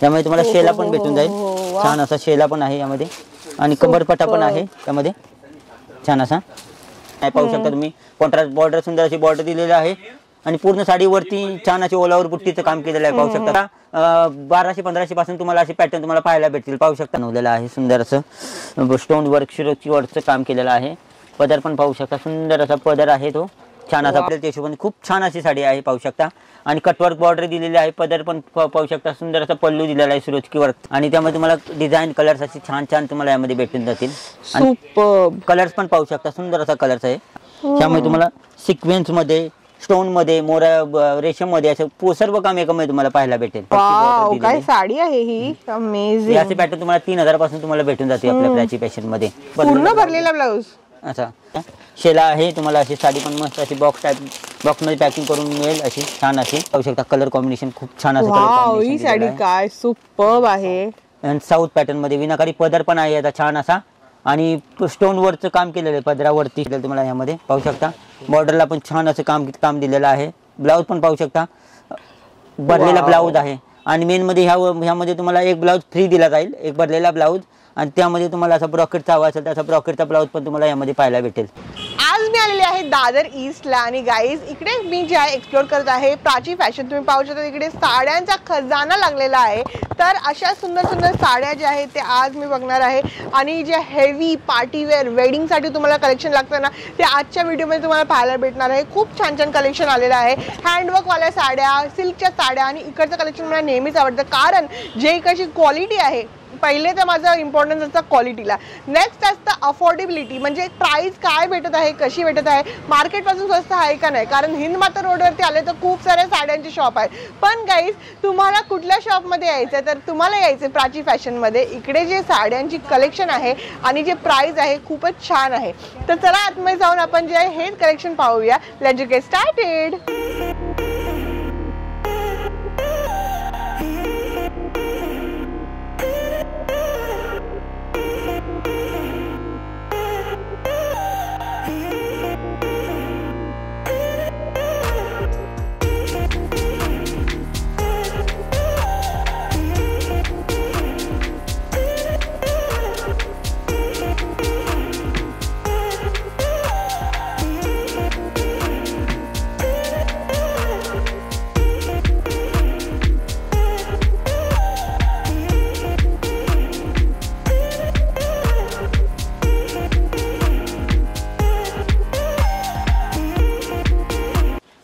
त्यामुळे तुम्हाला शेला पण भेटून जाईल, छान असा शेला पण आहे यामध्ये आणि कंबरपट्टा पण आहे त्यामध्ये छान असा. पाहू शकता तुम्ही कॉन्ट्रास्ट बॉर्डर, सुंदर अशी बॉर्डर दिलेली आहे आणि पूर्ण साडीवरती छान अशी ओलावर बुट्टीचं काम केलेलं आहे. पाहू शकता 1200-1500 पासून तुम्हाला असे पॅटर्न तुम्हाला पाहायला भेटतील. पाहू शकता बनवलेलं आहे सुंदर असं स्टोन वर्क, शिरोची वर्कचं काम केलेलं आहे. पदर पण पाहू शकता, सुंदर असा पदर आहे तो छान असा. आपल्याला त्या हिशोबाने खूप छान अशी साडी आहे पाहू शकता आणि कटवर्क बॉर्डर दिलेली आहे. पदर पण पाहू शकता, सुंदर असा पल्लू दिलेला आहे सिरोजकी वर्क आणि त्यामध्ये तुम्हाला डिझाईन कलर्स असे छान छान तुम्हाला यामध्ये भेटून जातील. आणि कलर्स पण पाहू शकता, सुंदर असा कलर्स आहे. त्यामुळे तुम्हाला सिक्वेन्स मध्ये, स्टोन मध्ये, मोरा रेशम मध्ये असं सर्व काम एकामध्ये तुम्हाला पाहायला भेटेल. काय साडी आहे ही, अमेझिंग. याचे पॅटर्न तुम्हाला 3000 पासून तुम्हाला भेटून जाते आपल्या प्राची फॅशन मध्ये. पूर्ण भरलेला ब्लाऊज असा शेला आहे. तुम्हाला अशी साडी पण मस्त अशी बॉक्स मध्ये पॅकिंग करून मिळेल अशी छान अशी. पाहू शकता कलर कॉम्बिनेशन खूप छान असं. ही साडी काय सुपर्ब आहे. साऊथ पॅटर्न मध्ये विनाकारी पदर पण आहे आता छान असा आणि स्टोन वरचं काम केलेलं आहे पदरावरती तुम्हाला यामध्ये. पाहू शकता बॉर्डरला पण छान असं काम दिलेलं आहे. ब्लाऊज पण पाहू शकता भरलेला ब्लाऊज आहे आणि मेन मध्ये ह्यामध्ये तुम्हाला एक ब्लाऊज फ्री दिला जाईल, एक भरलेला ब्लाऊज आणि त्यामध्ये तुम्हाला असा ब्रॉकेटचा हवा असेल तर असा ब्रॉकेटचा ब्लाऊज पण तुम्हाला यामध्ये पाहायला भेटेल. आज मी आलेले आहे दादर ईस्टला आणि गाईज इकडे मी जे आहे एक्सप्लोर करत आहे प्राची फॅशन. तुम्ही पाहू शकता इकडे साड्यांचा खजाना लागलेला आहे. तर अशा सुंदर सुंदर साड्या ज्या आहेत ते आज मी बघणार आहे आणि जे हेवी पार्टीवेअर वेडिंगसाठी तुम्हाला कलेक्शन लागतं ना ते आजच्या व्हिडिओमध्ये तुम्हाला पाहायला भेटणार आहे. खूप छान छान कलेक्शन आलेलं आहे. हँडवर्कवाल्या साड्या, सिल्कच्या साड्या आणि इकडचं कलेक्शन मला नेहमीच आवडतं कारण जे कशी क्वालिटी आहे. पहिले तर माझा इम्पॉर्टन्स असतं क्वालिटीला, नेक्स्ट असतं अफोर्डेबिलिटी म्हणजे प्राइस काय भेटत आहे, कशी भेटत आहे, मार्केटपासून स्वस्त आहे का नाही. कारण हिंदमाता रोडवरती आले तर खूप सारे साड्यांचे शॉप आहेत. पण गाईज तुम्हाला कुठल्या शॉपमध्ये यायचं तर तुम्हाला यायचं प्राची फॅशनमध्ये. इकडे जे साड्यांची कलेक्शन आहे आणि जे प्राइस आहे खूपच छान आहे. तर चला आतमध्ये जाऊन आपण जे आहे हेच कलेक्शन पाहूया. Let's get started.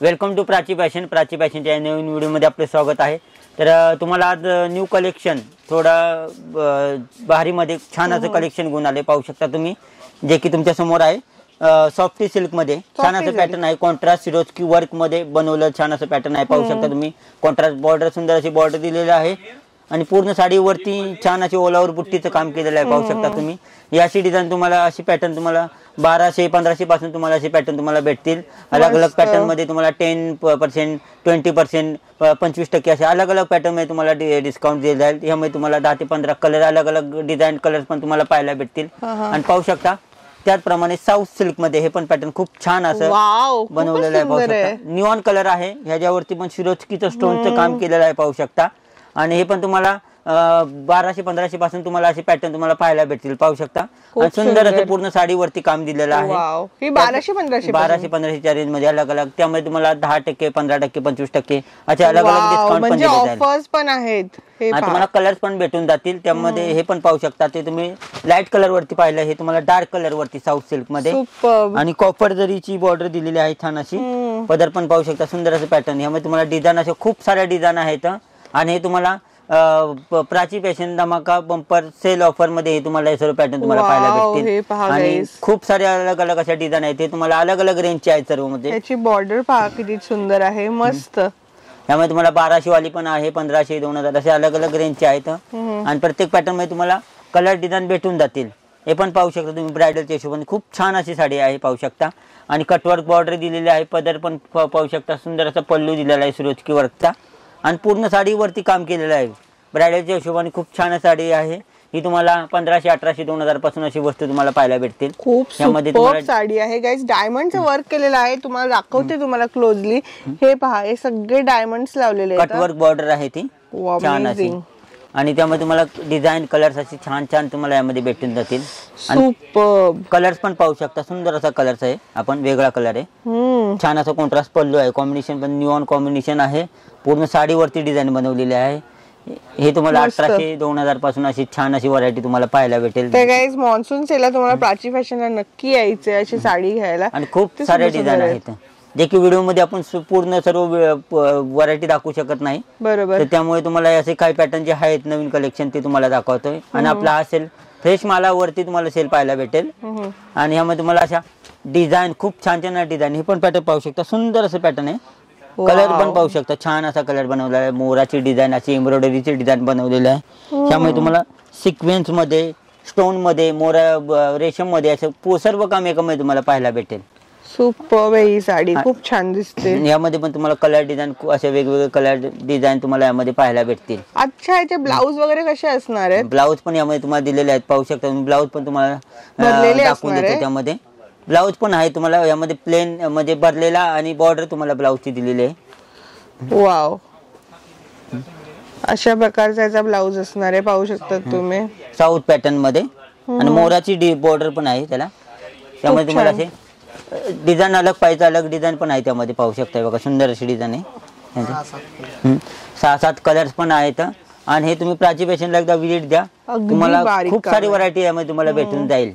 Welcome to Prachi fashion. Prachi फॅशनच्या नवीन व्हिडिओमध्ये आपले स्वागत आहे. तर तुम्हाला आज न्यू कलेक्शन थोडा भारीमध्ये छान असं कलेक्शन घेऊन आले. पाहू शकता तुम्ही जे की तुमच्या समोर आहे. सॉफ्टी सिल्क मध्ये छान असं पॅटर्न आहे. कॉन्ट्रास्ट सिरोस्की वर्क मध्ये बनवलं छान असं पॅटर्न आहे. पाहू शकता तुम्ही कॉन्ट्रास्ट बॉर्डर, सुंदर अशी बॉर्डर दिलेली आहे आणि पूर्ण साडीवरती छान अशी ओलावर बुट्टीचं काम केलेलं आहे. पाहू शकता तुम्ही याची डिझाईन तुम्हाला अशी पॅटर्न तुम्हाला 1200-1500 पासून तुम्हाला असे पॅटर्न तुम्हाला भेटतील. अलग अलग पॅटर्न मध्ये तुम्हाला 10%, 20%, 25% असे अलग अलग पॅटर्न मध्ये तुम्हाला डिस्काउंट दिले जाईल. यामध्ये तुम्हाला 10 ते 15 कलर, अलग अलग डिझाईन कलर पण तुम्हाला पाहायला भेटतील. आणि पाहू शकता त्याचप्रमाणे साऊथ सिल्क मध्ये हे पण पॅटर्न खूप छान असं बनवलेलं आहे. पाहू शकता निऑन कलर आहे ह्याच्यावरती पण शिरोस्कीचं स्टोनचं काम केलेलं आहे. पाहू शकता आणि हे पण तुम्हाला 1200-1500 पासून तुम्हाला असे पॅटर्न तुम्हाला पाहायला भेटतील. पाहू शकता सुंदर असं पूर्ण साडीवरती काम दिलेलं आहे. 1200-1500च्या रेंज मध्ये अलग अलग. त्यामध्ये तुम्हाला 10%, 15%, 25% असे अलग अलग डिस्काउंट पण दिले ऑफर्स पण आहेत. तुम्हाला कलर्स पण भेटून जातील. त्यामध्ये हे पण पाहू शकता ते तुम्ही लाईट कलर वरती पाहिलं, हे तुम्हाला डार्क कलर वरती साऊथ सिल्क मध्ये आणि कॉपर जरीची बॉर्डर दिलेली आहे छान अशी. पदर पण पाहू शकता सुंदर असं पॅटर्न. यामध्ये तुम्हाला डिझाईन असे खूप साऱ्या डिझाईन आहेत आणि हे तुम्हाला प्राची फॅशन धमाका बंपर सेल ऑफर मध्ये हे तुम्हाला हे सर्व पॅटर्न तुम्हाला पाहायला भेटतील आणि खूप सारे अलग अलग अशा डिझाईन आहेत. ते तुम्हाला अलग अलग रेंजचे आहेत सर्व मध्ये. याची बॉर्डर पहा किती सुंदर आहे, मस्त. यामध्ये तुम्हाला 1200 वाली पण आहे, 1500, 2000 असे अलग अलग रेंजचे आहेत आणि प्रत्येक पॅटर्न मध्ये तुम्हाला कलर डिझाईन भेटून जातील. हे पण पाहू शकता तुम्ही ब्रायडलच्या हिशोबाने खूप छान अशी साडी आहे. पाहू शकता आणि कटवर्क बॉर्डर दिलेली आहे. पदर पण पाहू शकता सुंदर असा पल्लू दिलेला आहे सिरोस्की वर्कचा आणि पूर्ण साडीवरती काम केलेलं आहे. ब्रायडलच्या हिशोबाने खूप छान साडी आहे ही. तुम्हाला 1500, 1800, 2000 पासून अशी वस्तू तुम्हाला पाहायला भेटतील. खूप सुंदर साडी आहे गाइस. डायमंडचं वर्क केलेलं आहे. तुम्हाला दाखवते तुम्हाला क्लोजली. हे पहा हे सगळे डायमंड्स लावलेले आहेत. कटवर्क बॉर्डर आहे ती छान अशी. आणि त्यामध्ये तुम्हाला डिझाईन कलर्स असे छान छान तुम्हाला यामध्ये भेटून जातील. सुपर्ब. कलर्स पण पाहू शकता, सुंदर असा कलर्स आहे, आपण वेगळा कलर आहे, छान असा कॉन्ट्रास्ट पल्लू आहे, कॉम्बिनेशन पण न्यूऑन कॉम्बिनेशन आहे, पूर्ण साडीवरती डिझाईन बनवलेली आहे. हे तुम्हाला 1800-2000 पासून अशी छान अशी व्हरायटी तुम्हाला पाहायला भेटेल. तर गाईज मॉन्सून सेलला तुम्हाला प्राची फॅशनला नक्की यायचंय अशी साडी घ्यायला. आणि खूप सारे डिझाईन आहेत जे की व्हिडिओ मध्ये आपण पूर्ण सर्व व्हरायटी दाखवू शकत नाही. बरोबर. तर त्यामुळे तुम्हाला असे काही पॅटर्न जे आहेत नवीन कलेक्शन ते तुम्हाला दाखवतोय. आणि आपला हा सेल फ्रेश मालावरती तुम्हाला सेल पाहायला भेटेल. आणि ह्यामध्ये तुम्हाला अशा डिझाईन खूप छान छान डिझाईन, हे पण पॅटर्न पाहू शकता, सुंदर असं पॅटर्न आहे. कलर पण पाहू शकता, छान असा कलर बनवलेला आहे, मोराची डिझाईन अशी एम्ब्रॉयडरीची डिझाईन बनवलेली आहे. त्यामुळे तुम्हाला सिक्वेन्स मध्ये, स्टोन मध्ये, मोरा रेशम मध्ये असं सर्व काम एकामध्ये तुम्हाला पाहायला भेटेल. सुपर्ब आहे ही साडी, खूप छान दिसते. यामध्ये पण तुम्हाला कलर डिझाईन असे वेगवेगळे कलर डिझाईन तुम्हाला यामध्ये पाहायला भेटतील. अच्छा, याचे ब्लाऊज वगैरे कसे असणार आहेत? ब्लाऊज पण यामध्ये तुम्हाला दिलेले आहेत, पाहू शकता तुम्ही. ब्लाऊज पण तुम्हाला भरलेले दाखवून असणार देतो. आहे? त्यामध्ये ब्लाऊज पण आहे तुम्हाला यामध्ये प्लेन म्हणजे भरलेला, आणि बॉर्डर तुम्हाला ब्लाऊजची दिलेली आहे. वाव, अशा प्रकारचा याचा ब्लाऊज असणार आहे, पाहू शकतात तुम्ही. साऊथ पॅटर्न मध्ये, आणि मोराची बॉर्डर पण आहे त्याला. त्यामध्ये तुम्हाला असे डिझाईन अलग पाहिजे, अलग डिझाईन पण आहे त्यामध्ये, पाहू शकता. बघा सुंदर अशी डिझाईन आहे. 6-7 कलर्स पण आहेत. आणि हे तुम्ही प्राची फॅशनला एकदा विजिट द्या, तुम्हाला खूप सारी व्हरायटी यामध्ये तुम्हाला भेटून जाईल.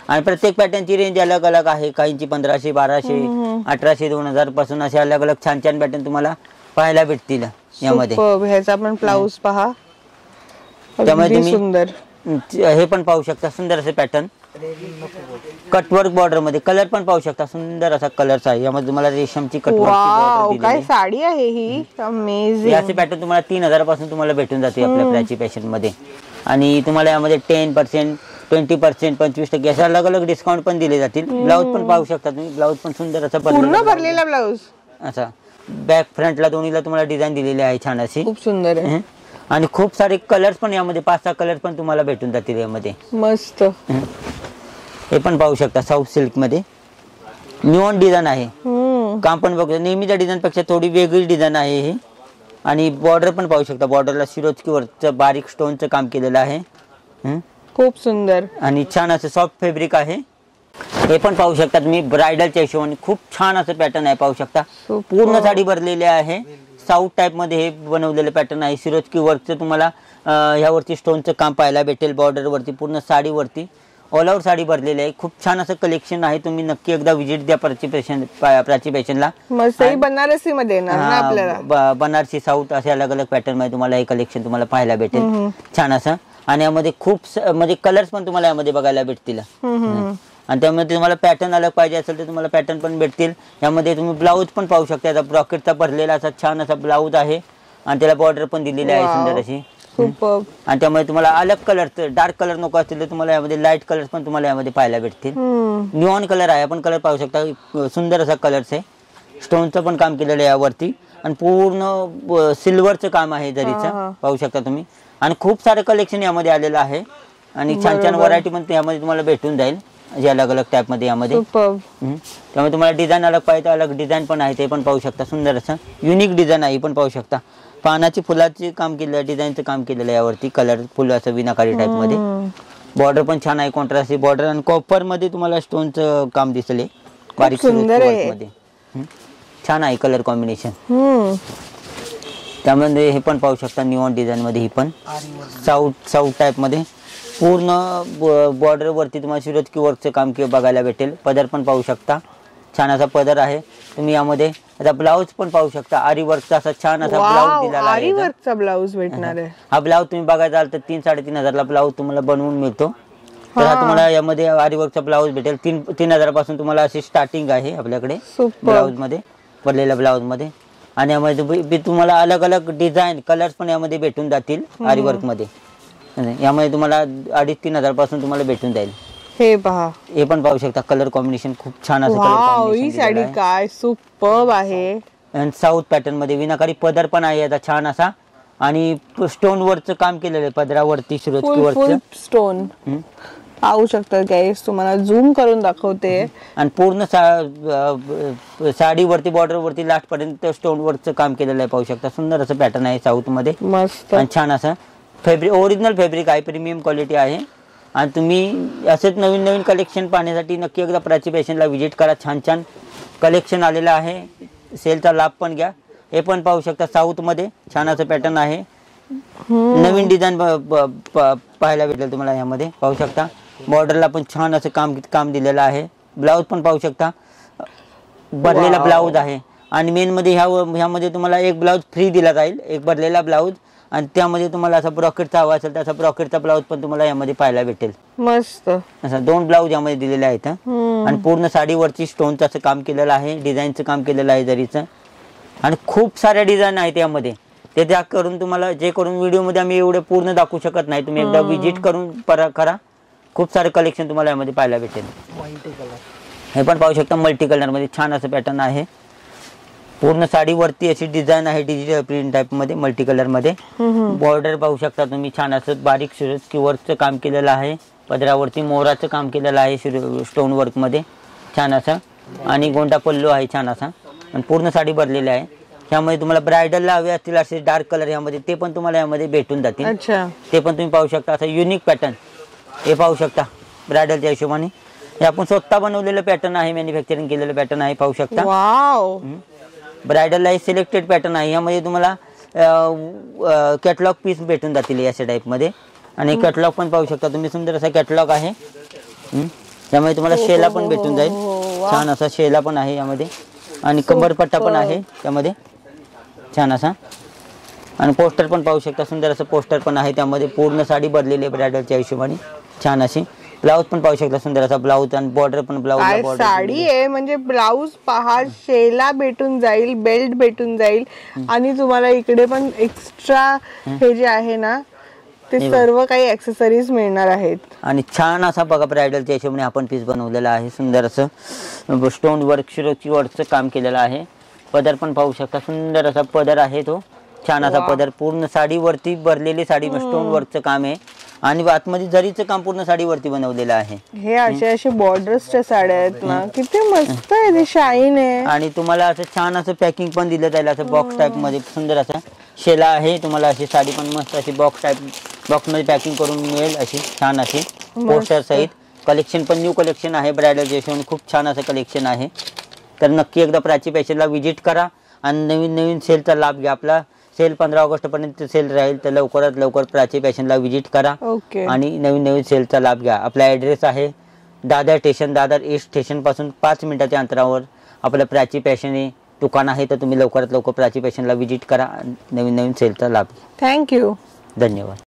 आणि प्रत्येक पॅटर्नची रेंज अलग अलग आहे, काहींची 1500, 1200, 1800, 2000 पासून असे अलग अलग छान छान पॅटर्न तुम्हाला पाहायला भेटतील यामध्ये. ह्याचा पण ब्लाऊज पहा, त्यामध्ये तुम्ही सुंदर हे पण पाहू शकता, सुंदर असे पॅटर्न कटवर्क बॉर्डर मध्ये. कलर पण पाहू शकता, सुंदर असा कलर आहे यामध्ये तुम्हाला रेशमची कटवर्क बॉर्डर. काय साडी आहे ही, अमेझिंग. याचे पॅटर्न तुम्हाला 3000 पासून तुम्हाला भेटून जाते आपल्या प्राची फॅशन मध्ये. आणि तुम्हाला यामध्ये 10%, 20%, 25% असे अलग अलग डिस्काउंट पण दिले जातील. ब्लाऊज पण पाहू शकता तुम्ही, ब्लाऊज पण सुंदर असा पूर्ण भरलेला ब्लाऊज असा, बॅक फ्रंटला दोन्हीला तुम्हाला डिझाईन दिलेली आहे छान अशी, खूप सुंदर आहे. आणि खूप सारे कलर्स पण यामध्ये 5-6 कलर पण तुम्हाला भेटून जातील यामध्ये. मस्त. हे पण पाहू शकता, साऊथ सिल्क मध्ये न्यूऑन डिझाईन आहे. काम पण बघू, नेहमीच्या डिझाईन पेक्षा थोडी वेगळी डिझाईन आहे ही. आणि बॉर्डर पण पाहू शकता, बॉर्डरला सिरोस्कीवरचं बारीक स्टोनचं काम केलेलं आहे. खूप सुंदर आणि छान असं सॉफ्ट फॅब्रिक आहे. हे पण पाहू शकता तुम्ही, ब्रायडलच्या हिशोबाने खूप छान असं पॅटर्न आहे, पाहू शकता. पूर्ण साडी भरलेली आहे, साऊथ टाइप मध्ये हे बनवलेलं पॅटर्न आहे. सिरोस्की वर्कचं तुम्हाला ह्यावरती स्टोनचं काम पाहायला भेटेल. बॉर्डर वरती पूर्ण साडीवरती ऑल ओव्हर साडी भरलेली आहे. खूप छान असं कलेक्शन आहे, तुम्ही नक्की एकदा विजिट द्या प्राची फॅशनला. मस्त. बनारसी मध्ये येणार ना आपल्याला, बनारसी साऊथ असे अलग अलग पॅटर्न मध्ये तुम्हाला हे कलेक्शन तुम्हाला पाहायला भेटेल छान असं. आणि यामध्ये खूप म्हणजे कलर्स पण तुम्हाला यामध्ये बघायला भेटतील. आणि त्यामध्ये तुम्हाला पॅटर्न अलग पाहिजे असेल तर तुम्हाला पॅटर्न पण भेटतील. यामध्ये तुम्ही ब्लाऊज पण पाहू शकता, याचा ब्रॉकेटचा भरलेला असा छान असा ब्लाऊज आहे. आणि त्याला बॉर्डर पण दिलेली आहे सुंदर अशी. आणि त्यामुळे तुम्हाला अलग कलर, डार्क कलर नको असतील तर तुम्हाला यामध्ये लाईट कलर पण तुम्हाला यामध्ये पाहायला भेटतील. न्यूऑन कलर आहे, आपण कलर पाहू शकता, सुंदर असा कलर्स आहे. स्टोनचं पण काम केलेलं आहे यावरती, आणि पूर्ण सिल्वरचं काम आहे जरीचं, पाहू शकता तुम्ही. आणि खूप सारं कलेक्शन यामध्ये आलेलं आहे. आणि छान छान व्हरायटी पण यामध्ये तुम्हाला भेटून जाईल, जे अलग अलग टाइप मध्ये यामध्ये. त्यामुळे तुम्हाला डिझाईन अलग पाहिजे, अलग डिझाईन पण आहे, ते पण पाहू शकता. सुंदर असं युनिक डिझाईन आहे, पण पाहू शकता. पानाची फुलाची काम केलेलं, डिझाईनचं काम केलेलं आहे यावरती, कलर फुल असं विनाकारी टाइप मध्ये. बॉर्डर पण छान आहे, कॉन्ट्रास्ट बॉर्डर. आणि कॉपर मध्ये तुम्हाला स्टोनचं काम दिसले, बारीक मध्ये छान आहे कलर कॉम्बिनेशन. त्यामध्ये हे पण पाहू शकता, न्यूऑन डिझाईन मध्ये, ही पण साऊथ टाइप मध्ये पूर्ण बॉर्डर वरती तुम्हाला सिरोस्की वर्कचं काम बघायला भेटेल. पदर पण पाहू शकता, छान असा पदर आहे. तुम्ही यामध्ये आता ब्लाऊज पण पाहू शकता, आरी वर्कचा असा छान असा ब्लाऊज दिलेला आहे. आरी वर्कचा ब्लाऊज भेटणार आहे. हा ब्लाऊज तुम्ही बघायचा आल तर 3-3.5 ला ब्लाऊज तुम्हाला बनवून मिळतो. तर हा तुम्हाला यामध्ये आरी वर्कचा ब्लाऊज भेटेल. 3,000 पासून तुम्हाला अशी स्टार्टिंग आहे आपल्याकडे ब्लाऊज मध्ये, भरलेल्या ब्लाऊज मध्ये. आणि यामध्ये तुम्हाला अलग अलग डिझाईन कलर्स पण यामध्ये भेटून जातील आरी वर्क मध्ये. यामध्ये तुम्हाला 2,500-3,000 पासून तुम्हाला भेटून जाईल. हे पहा, हे पण पाहू शकता, कलर कॉम्बिनेशन खूप छान असं कलर कॉम्बिनेशन. ही साडी काय सुपर्ब आहे. आणि साऊथ पॅटर्न मध्ये विनाकारी पदर पण आहे याचा छान असा. आणि स्टोन वरचं काम केलेलं आहे पदरावरती, सिरोस्की वरचं स्टोन पाहू शकता गाईस, तुम्हाला झूम करून दाखवते. आणि पूर्ण साडीवरती बॉर्डर वरती लास्ट पर्यंत स्टोन वरचं काम केलेलं आहे, पाहू शकता. सुंदर असं पॅटर्न आहे साऊथ मध्ये, मस्त. आणि छान असं फॅब्रिक ओरिजिनल फॅब्रिक आहे, प्रीमियम क्वालिटी आहे. आणि तुम्ही असेच नवीन नवीन कलेक्शन पाहण्यासाठी नक्की एकदा प्राची फॅशनला व्हिजिट करा. छान छान कलेक्शन आलेलं आहे. सेलचा लाभ पण घ्या. हे पण पाहू शकता साऊथमध्ये छान असं पॅटर्न आहे. नवीन डिझाईन पाहायला भेटेल तुम्हाला. यामध्ये पाहू शकता बॉर्डरला पण छान असं काम दिलेलं आहे. ब्लाऊज पण पाहू शकता भरलेला ब्लाऊज आहे. आणि मेनमध्ये ह्यामध्ये तुम्हाला एक ब्लाऊज फ्री दिला जाईल, एक भरलेला ब्लाऊज. आणि त्यामध्ये तुम्हाला असा ब्रॉकेटचा हवा असेल तर असा ब्रॉकेटचा ब्लाऊज पण तुम्हाला यामध्ये पाहायला भेटेल. मस्त असं 2 ब्लाऊज यामध्ये दिलेले आहेत. आणि पूर्ण साडीवरची स्टोनचं असं काम केलेलं आहे, डिझाईनचं काम केलेलं आहे जरीचं. आणि खूप साऱ्या डिझाईन आहेत यामध्ये. ते त्या करून तुम्हाला जे करून व्हिडिओमध्ये आम्ही एवढे पूर्ण दाखवू शकत नाही. तुम्ही एकदा व्हिजिट करून करा. खूप सारे कलेक्शन तुम्हाला यामध्ये पाहायला भेटेल. हे पण पाहू शकता मल्टी कलरमध्ये छान असं पॅटर्न आहे. पूर्ण साडीवरती अशी डिझाईन आहे डिजिटल प्रिंट टाईपमध्ये मल्टी कलरमध्ये. बॉर्डर पाहू शकता तुम्ही छान असं बारीक वर्कचं काम केलेलं आहे. पदरावरती मोराचं काम केलेलं आहे स्टोन वर्कमध्ये छान असं. आणि गोंडा पल्लू आहे छान असा. आणि पूर्ण साडी भरलेली आहे. ह्यामध्ये तुम्हाला ब्रायडलला हवे असतील असे डार्क कलर यामध्ये ते पण तुम्हाला यामध्ये भेटून जातील. ते पण तुम्ही पाहू शकता. असं युनिक पॅटर्न हे पाहू शकता ब्रायडलच्या हिशोबाने. हे आपण स्वतः बनवलेलं पॅटर्न आहे, मॅन्युफॅक्चरिंग केलेलं पॅटर्न आहे पाहू शकता. ब्रायडलला हे सिलेक्टेड पॅटर्न आहे. यामध्ये तुम्हाला कॅटलॉग पीस भेटून जातील अशा टाईपमध्ये. आणि कॅटलॉग पण पाहू शकता तुम्ही. सुंदर असा कॅटलॉग आहे. त्यामुळे तुम्हाला शेला पण भेटून जाईल. छान असा शेला पण आहे यामध्ये. आणि कंबरपट्टा पण आहे त्यामध्ये छान असा. आणि पोस्टर पण पाहू शकता. सुंदर असं पोस्टर पण आहे त्यामध्ये. पूर्ण साडी भरलेली आहे ब्रायडलच्या हिशोबाने छान अशी. ब्लाऊज पण पाहू शकता सुंदर असा ब्लाऊज. आणि बॉर्डर पण ब्लाऊज साडी आहे म्हणजे ब्लाऊज पहा, शेला भेटून जाईल, बेल्ट भेटून जाईल. आणि तुम्हाला इकडे पण एक्स्ट्रा हे जे आहे ना ते सर्व काही ऍक्सेसरीज मिळणार आहेत. आणि छान असा बघा ब्रायडलच्या हिशोबाने आपण पीस बनवलेला आहे. सुंदर असं स्टोन वर्क वर्कचं काम केलेलं आहे. पदर पण पाहू शकता. सुंदर असा पदर आहे तो छान असा पदर. पूर्ण साडीवरती भरलेली साडी स्टोन वर्कचं काम आहे. आणि आतमध्ये जरीचं काम पूर्ण साडीवरती बनवलेलं आहे. हे असे बॉर्डर्सच्या साड्या आहेत ना, किती मस्त आहे. ते शाईन आहे. आणि तुम्हाला असं छान असं पॅकिंग पण दिलं जाईल असं बॉक्स टाईप मध्ये. सुंदर असा शेला आहे. तुम्हाला अशी साडी पण मस्त अशी बॉक्स मध्ये पॅकिंग करून मिळेल अशी छान अशी पोस्टर सहित. कलेक्शन पण न्यू कलेक्शन आहे ब्रायडल जेशन. खूप छान असं कलेक्शन आहे. तर नक्की एकदा प्राची फॅशनला व्हिजिट करा. आणि नवीन नवीन सेलचा लाभ घ्या. आपला सेल 15 ऑगस्ट पर्यंत सेल राहील. तर लवकरात लवकर प्राची फॅशनला व्हिजिट करा. आणि नवीन नवीन सेलचा लाभ घ्या. आपला ॲड्रेस आहे Dadar station, Dadar east station पासून 5 मिनिटाच्या अंतरावर आपलं प्राची फॅशन हे दुकान आहे. तर तुम्ही लवकरात लवकर प्राची फॅशनला व्हिजिट करा. नवीन नवीन सेलचा लाभ घ्या. थँक्यू. धन्यवाद.